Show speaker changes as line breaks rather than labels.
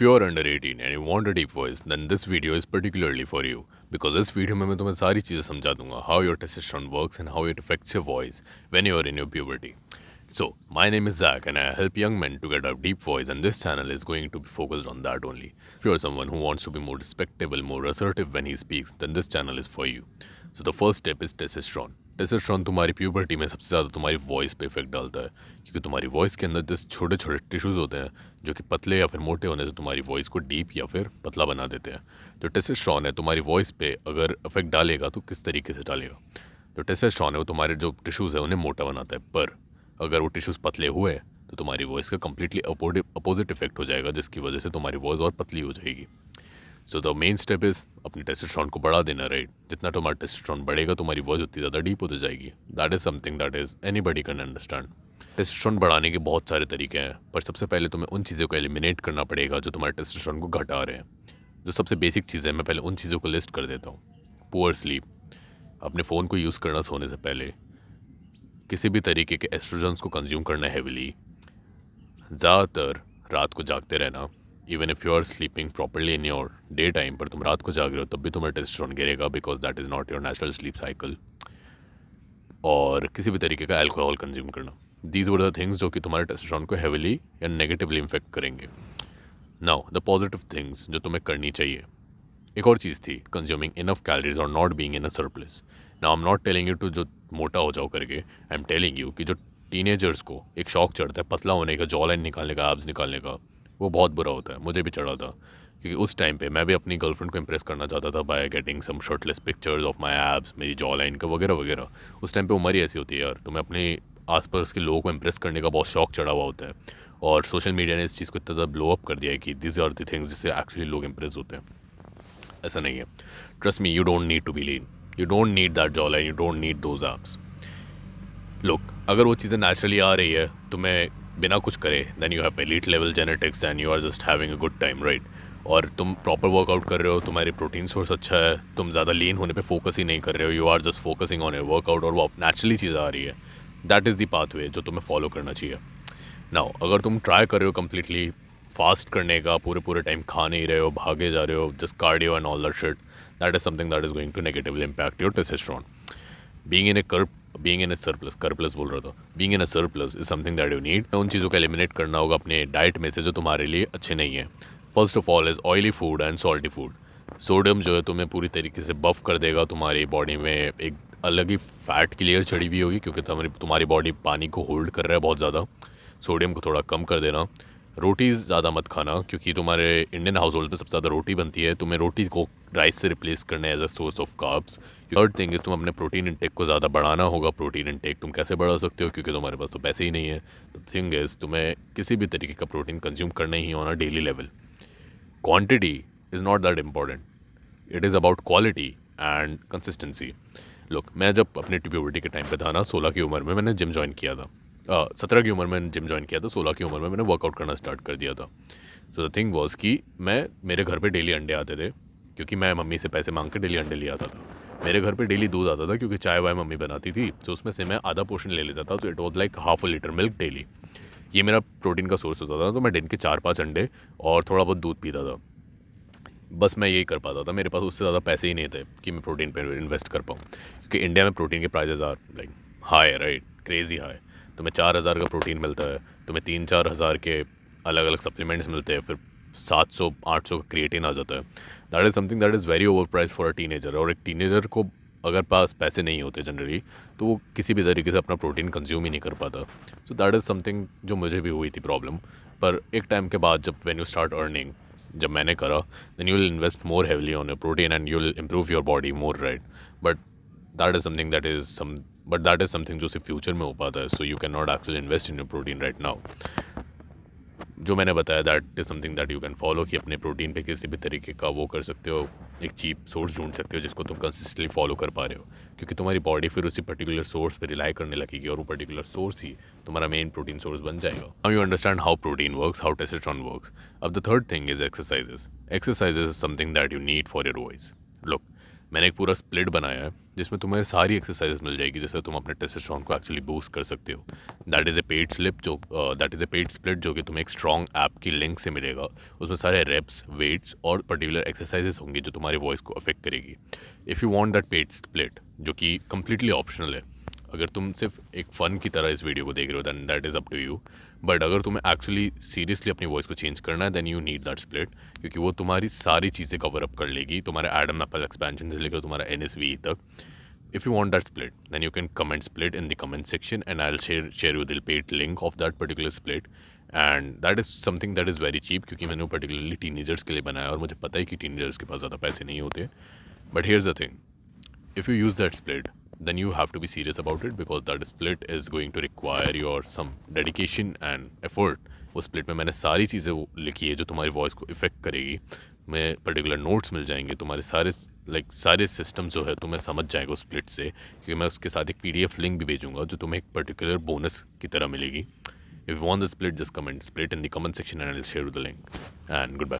If you're under 18 and you want a deep voice, then this video is particularly for you. Because this video में मैं तुम्हें सारी चीज़ें समझा दूंगा how your testosterone works and how it affects your voice when you are in your puberty. So, my name is Zach and I help young men to get a deep voice, and this channel is going to be focused on that only. If you're someone who wants to be more respectable, more assertive when he speaks, then this channel is for you. So the first step is testosterone. Testosterone तुम्हारी puberty में सबसे ज़्यादा तुम्हारी voice पे effect डालता है, क्योंकि तुम्हारी वॉइस के अंदर जिस छोटे छोटे टिश्यूज़ होते हैं जो कि पतले या फिर मोटे होने से तुम्हारी वॉइस को डीप या फिर पतला बना देते हैं. जो टेस्टोस्टेरोन है तुम्हारी वॉइस पे अगर इफेक्ट डालेगा तो किस तरीके से डालेगा. जो टेस्टोस्टेरोन है वो तुम्हारे जो टिश्यूज़ है उन्हें मोटा बनाता है, पर अगर वो टिश्यूज़ पतले हुए तो तुम्हारी वॉइस का कम्प्लीटली अपोजिट इफेक्ट हो जाएगा, जिसकी वजह से तुम्हारी वॉइस और पतली हो जाएगी. So the main step is अपनी टेस्टोस्टेरोन को बढ़ा देना, राइट. जितना तुम्हारा टेस्टोस्टेरोन बढ़ेगा तुम्हारी वॉइस उतनी ज़्यादा डीप होती जाएगी. That is something that is anybody can understand. Testosterone बढ़ाने के बहुत सारे तरीके हैं, पर सबसे पहले तुम्हें उन चीज़ों को एलिमिनेट करना पड़ेगा जो तुम्हारे टेस्टोस्टेरोन को घटा रहे हैं. जो सबसे बेसिक चीज़ें हैं मैं पहले उन चीज़ों को लिस्ट कर देता हूँ. पुअर स्लीप, अपने फ़ोन को यूज़ करना सोने से पहले, किसी भी तरीके के एस्ट्रोजन्स को कंज्यूम करना हैविली, ज़्यादातर रात को जागते रहना. Even if you are sleeping properly in your day time, पर तुम रात को जाग रहे हो तब भी तुम्हारा टेस्टोस्टेरोन गिरेगा, because that is not your natural sleep cycle. और किसी भी तरीके का अल्कोहल कंज्यूम करना. दीज वर द थिंग्स जो कि तुम्हारे टेस्टोस्टेरोन को हेविली या नेगेटिवली इम्फेक्ट करेंगे. नाउ द पॉजिटिव थिंग्स जो तुम्हें करनी चाहिए. एक और चीज़ थी, कंज्यूमिंग इनफ कैलोरीज और not being in a surplus. Now I am not telling you to जो मोटा हो जाओ करके, आई एम टेलिंग यू कि जो टीनेजर्स को एक शौक चढ़ता है पतला होने का, जॉ लाइन निकालने का, एब्स निकालने का, वो बहुत बुरा होता है. मुझे भी चढ़ा था, क्योंकि उस टाइम पे मैं भी अपनी गर्लफ्रेंड को इम्प्रेस करना चाहता था by getting some shirtless pictures of my abs, मेरी जॉ लाइन का वगैरह वगैरह. उस टाइम पे उम्र ही ऐसी होती है यार, तुम्हें अपने आसपास के लोगों को इम्प्रेस करने का बहुत शौक चढ़ा हुआ होता है. और सोशल मीडिया ने इस चीज़ को इतना ज़्यादा ब्लो अप कर दिया है कि दिस आर द थिंग्स जिससे एक्चुअली लोग इम्प्रेस होते हैं. ऐसा नहीं है. Trust me, you don't need to be lean, you don't need that jawline, you don't need those abs. लोग अगर वो चीज़ें नेचुरली आ रही है तुम्हें बिना कुछ करे, then you have elite level genetics and you are just having a good time, right. और तुम प्रॉपर वर्कआउट कर रहे हो, तुम्हारी प्रोटीन सोर्स अच्छा है, तुम ज़्यादा लीन होने पे फोकस ही नहीं कर रहे हो, you are just focusing on your workout और वो नेचुरली चीज़ आ रही है. दैट इज़ द पाथवे जो तुम्हें फॉलो करना चाहिए. नाउ अगर तुम ट्राई कर रहे हो कम्प्लीटली फास्ट करने का, पूरे पूरे टाइम खा नहीं रहे हो, भागे जा रहे हो, just cardio and all that shit, that is something that is going to negatively impact your testosterone. Being in a surplus बोल रहा था. Being in a surplus is something that you need. उन चीज़ों को एलिमिनेट करना होगा अपने diet में से जो तुम्हारे लिए अच्छे नहीं है. First of all is oily food and salty food. Sodium जो है तुम्हें पूरी तरीके से बफ कर देगा, तुम्हारी बॉडी में एक अलग ही फैट की लेयर चढ़ी हुई होगी, क्योंकि तुम्हारी बॉडी पानी को होल्ड कर रहा है बहुत ज़्यादा. सोडियम को थोड़ा कम कर देना. रोटीज़ ज़्यादा मत खाना, क्योंकि तुम्हारे इंडियन हाउस होल्ड में सबसे ज़्यादा रोटी बनती है. तुम्हें रोटी को राइस से रिप्लेस करना है as a source of carbs. Third thing is तुम अपने प्रोटीन इंटेक को ज़्यादा बढ़ाना होगा. प्रोटीन इंटेक तुम कैसे बढ़ा सकते हो, क्योंकि तुम्हारे पास तो पैसे ही नहीं है. द थिंग इज़ तुम्हें किसी भी तरीके का प्रोटीन कंज्यूम करना ही on a daily level. Quantity is not that important, it is about quality and consistency. Look, मैं जब अपने प्यूबर्टी के टाइम पे था ना, 16 की उम्र में मैंने जिम ज्वाइन किया था. 17 की उम्र में जिम ज्वाइन किया था, 16 की उम्र में मैंने वर्कआउट करना स्टार्ट कर दिया था. सो द थिंग वॉज कि मेरे घर पे डेली अंडे आते थे, क्योंकि मैं मम्मी से पैसे मांग के डेली अंडे ले आता था. मेरे घर पे डेली दूध आता था, क्योंकि चाय वाय मम्मी बनाती थी, तो उसमें से मैं आधा पोर्शन ले लेता था. तो it was like half a litre milk daily. ये मेरा प्रोटीन का सोर्स होता था. तो मैं दिन के 4-5 अंडे और थोड़ा बहुत दूध पीता था. बस मैं यही कर पाता था. मेरे पास उससे ज़्यादा पैसे ही नहीं थे कि मैं प्रोटीन पर इन्वेस्ट कर पाऊँ, क्योंकि इंडिया में प्रोटीन के prices are like high, right, crazy high. तुम्हें 4,000 का प्रोटीन मिलता है, तुम्हें 3-4 हज़ार के अलग अलग सप्लीमेंट्स मिलते हैं, फिर 700-800 का क्रिएटिन आ जाता है. That is something that is very over price for a teenager. और एक टीनेजर को अगर पास पैसे नहीं होते जनरली, तो वो किसी भी तरीके से अपना प्रोटीन कंज्यूम ही नहीं कर पाता. सो दैट इज़ समथिंग जो मुझे भी हुई थी प्रॉब्लम. पर एक टाइम के बाद जब व्हेन यू स्टार्ट अर्निंग, जब मैंने करा, then you will invest more heavily on your protein and you will improve your body more, right. But that is something जो सिर्फ फ्यूचर में हो पाता है. So you can not actually invest in your protein right now. जो मैंने बताया that is something that you can follow, कि अपने प्रोटीन पे किसी भी तरीके का वो कर सकते हो, एक चीप सोर्स ढूंढ सकते हो जिसको तुम कंसिस्टेंटली फॉलो कर पा रहे हो, क्योंकि तुम्हारी बॉडी फिर उसी पर्टिकुलर सोर्स पे रिलाई करने लगेगी और वो पर्टिकुलर सोर्स ही तुम्हारा मेन प्रोटीन सोर्स बन जाएगा. Now you understand how protein works, how testosterone works. अब the third thing is exercises. Exercises is something that you need for your voice. Look, मैंने एक पूरा स्प्लिट बनाया है जिसमें तुम्हें सारी एक्सरसाइजेस मिल जाएगी जैसे तुम अपने टेस्टोस्टेरोन को एक्चुअली बूस्ट कर सकते हो। That is a paid split जो कि तुम्हें एक स्ट्रॉन्ग ऐप की लिंक से मिलेगा। उसमें सारे रेप्स, वेट्स और पर्टिकुलर एक्सरसाइजेस होंगी जो तुम्हारी वॉइस को अफेक्ट करेगी। If you want that paid split जो कि कम्प्लीटली ऑप्शनल है, अगर तुम सिर्फ एक फ़न की तरह इस वीडियो को देख रहे हो then that is up to you. But अगर तुम्हें एक्चुअली सीरियसली अपनी वॉइस को चेंज करना है then you need that split, क्योंकि वो तुम्हारी सारी चीज़ें कवर अप कर लेगी, तुम्हारे एडम एप्पल एक्सपेंशन से लेकर तुम्हारा NSVE तक। If you want that split, then you can comment split in the comment section and I'll share you the paid link of that particular split. And that is something that is very cheap क्योंकि मैंने वो particularly teenagers के लिए बनाया और मुझे पता है कि teenagers के पास ज़्यादा पैसे नहीं होते। But here's the thing, if you use that split, then you have to be serious about it because that split is going to require your some dedication and effort। उस स्प्लिट में मैंने सारी चीज़ें लिखी है जो तुम्हारी वॉइस को इफ़ेक्ट करेगी। मैं पर्टिकुलर नोट्स मिल जाएंगे तुम्हारे सारे सिस्टम जो है तुम्हें समझ जाएगा उस स्प्लिट से, क्योंकि मैं उसके साथ एक PDF लिंक भी भेजूंगा जो तुम्हें एक पर्टिकुलर बोनस की तरह मिलेगी। If you want the split just comment split in the comment section and I will share the link and good bye.